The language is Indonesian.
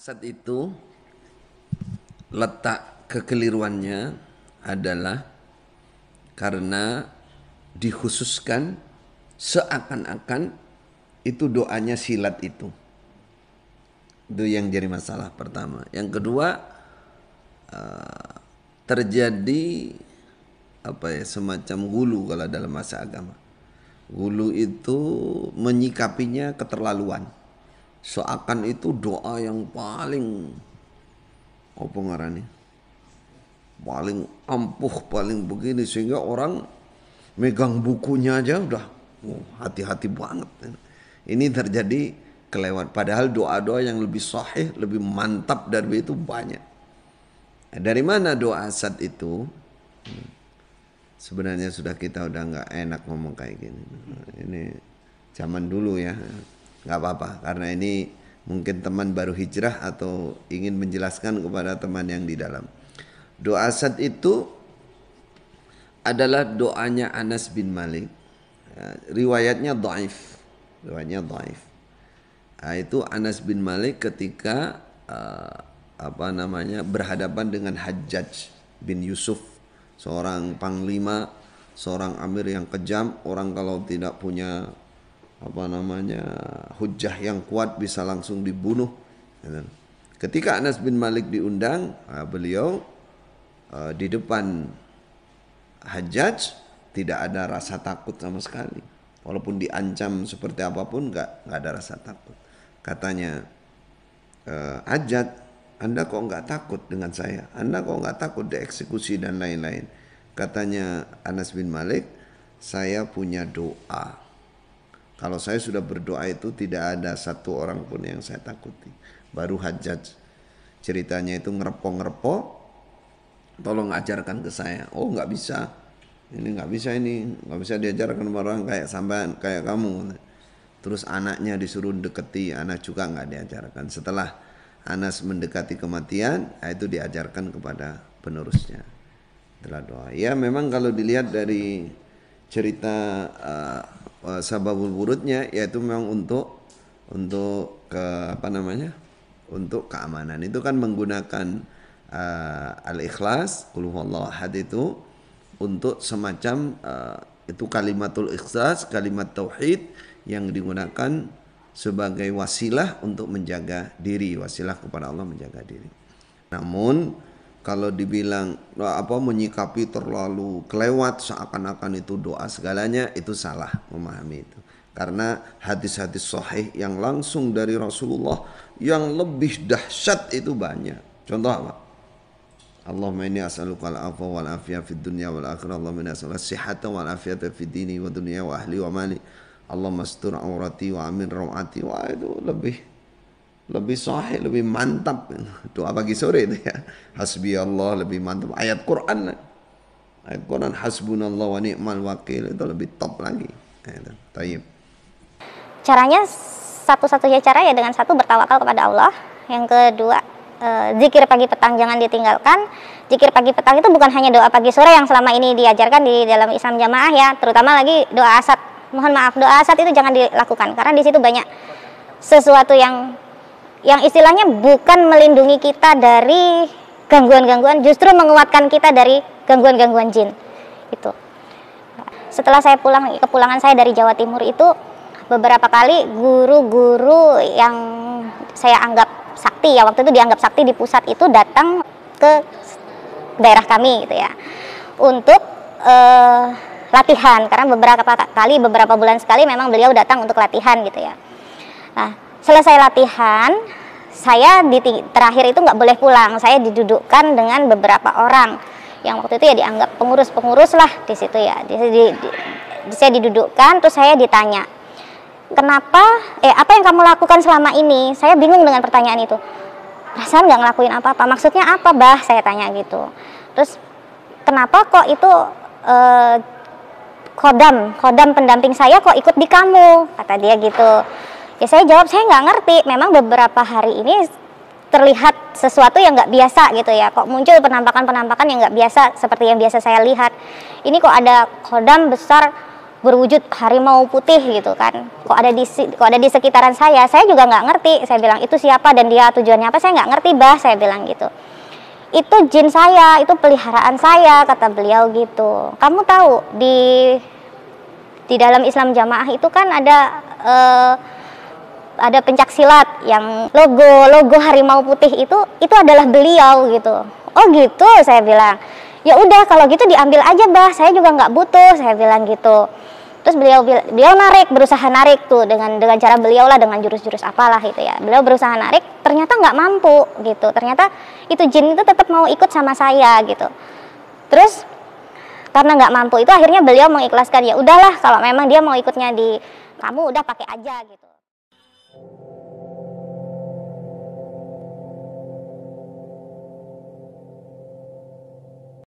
Asad itu letak kekeliruannya adalah karena dikhususkan seakan-akan itu doanya silat itu. Itu yang jadi masalah pertama. Yang kedua, terjadi semacam gulu kalau dalam bahasa agama. Gulu itu menyikapinya keterlaluan. Seakan itu doa yang paling paling ampuh, paling begini, sehingga orang megang bukunya aja udah hati-hati banget. Ini terjadi kelewat. Padahal doa-doa yang lebih sahih, lebih mantap dari itu banyak. Dari mana doa Asad itu? Sebenarnya kita udah nggak enak ngomong kayak gini. Ini zaman dulu ya, nggak apa-apa. Karena ini mungkin teman baru hijrah atau ingin menjelaskan kepada teman yang di dalam. Doa Asad itu adalah doanya Anas bin Malik. Riwayatnya dhaif. Itu Anas bin Malik ketika berhadapan dengan Hajjaj bin Yusuf, seorang panglima, seorang amir yang kejam. Orang kalau tidak punya hujjah yang kuat bisa langsung dibunuh. Ketika Anas bin Malik diundang, beliau di depan Hajjaj tidak ada rasa takut sama sekali. Walaupun diancam seperti apapun, nggak ada rasa takut. Katanya, Hajjaj, Anda kok nggak takut dengan saya? Anda kok nggak takut dieksekusi dan lain-lain? Katanya Anas bin Malik, saya punya doa. Kalau saya sudah berdoa itu tidak ada satu orang pun yang saya takuti. Baru Hajjaj ceritanya itu ngerepo, tolong ajarkan ke saya. Oh, nggak bisa. Ini nggak bisa diajarkan orang kayak sampean, kayak kamu. Terus anaknya disuruh deketi, anak juga nggak diajarkan. Setelah Anas mendekati kematian, itu diajarkan kepada penerusnya. Itulah doa. Ya, memang kalau dilihat dari cerita sababul wurudnya, yaitu memang untuk keamanan. Itu kan menggunakan al-ikhlas, qul huwallahu ahad, itu untuk semacam itu kalimatul ikhlas, kalimat tauhid yang digunakan sebagai wasilah untuk menjaga diri, wasilah kepada Allah menjaga diri. Namun kalau dibilang menyikapi terlalu kelewat seakan-akan itu doa segalanya, itu salah memahami itu. Karena hadis-hadis sahih yang langsung dari Rasulullah yang lebih dahsyat itu banyak. Contoh apa? Allahumma inni as'aluka al-'afwa wal 'afiyah fid dunya wal akhirah. Allahumma inni as'aluka as-sihhata wal 'afiyata fid dini wa dunya wa ahli wa mali. Allahumma astur aurati wa amin rawati. Wah, itu lebih sahih, lebih mantap. Doa pagi sore itu ya. Hasbi Allah lebih mantap. Ayat Quran hasbunallah wa ni'mal wakil itu lebih top lagi. Tayyib. Caranya satu-satunya cara ya dengan satu, bertawakal kepada Allah. Yang kedua, zikir pagi petang jangan ditinggalkan. Zikir pagi petang itu bukan hanya doa pagi sore yang selama ini diajarkan di dalam Islam jamaah ya, terutama lagi doa Asad. Mohon maaf, doa Asad itu jangan dilakukan karena di situ banyak sesuatu yang istilahnya bukan melindungi kita dari gangguan-gangguan, justru menguatkan kita dari gangguan-gangguan jin. Itu. Setelah saya kepulangan saya dari Jawa Timur itu, beberapa kali guru-guru yang saya anggap sakti ya, waktu itu dianggap sakti di pusat itu datang ke daerah kami gitu ya, untuk latihan. Karena beberapa bulan sekali memang beliau datang untuk latihan gitu ya. Nah, selesai latihan, saya terakhir itu nggak boleh pulang. Saya didudukkan dengan beberapa orang yang waktu itu ya dianggap pengurus lah di situ ya. Saya didudukkan, terus saya ditanya, kenapa? Apa yang kamu lakukan selama ini? Saya bingung dengan pertanyaan itu. Perasaan nggak ngelakuin apa-apa. Maksudnya apa, Bah? Saya tanya gitu. Terus kenapa kok itu Khodam pendamping saya kok ikut di kamu? Kata dia gitu. Ya saya jawab, saya nggak ngerti. Memang beberapa hari ini terlihat sesuatu yang nggak biasa gitu ya. Kok muncul penampakan-penampakan yang nggak biasa seperti yang biasa saya lihat. Ini kok ada khodam besar berwujud harimau putih gitu kan, kok ada di sekitaran saya juga nggak ngerti. Saya bilang, itu siapa dan dia tujuannya apa, saya nggak ngerti bah, saya bilang gitu. Itu jin saya, itu peliharaan saya, kata beliau gitu. Kamu tahu di dalam Islam jamaah itu kan ada pencak silat yang logo harimau putih itu adalah beliau gitu. Oh gitu, saya bilang. Ya udah kalau gitu diambil aja bah, saya juga nggak butuh, saya bilang gitu. Terus beliau berusaha narik tuh dengan cara beliau lah, dengan jurus-jurus apalah itu ya. Beliau berusaha narik, ternyata nggak mampu gitu. Ternyata itu jin itu tetap mau ikut sama saya gitu. Terus karena nggak mampu itu akhirnya beliau mengikhlaskan, ya udahlah kalau memang dia mau ikutnya di kamu, udah pakai aja gitu.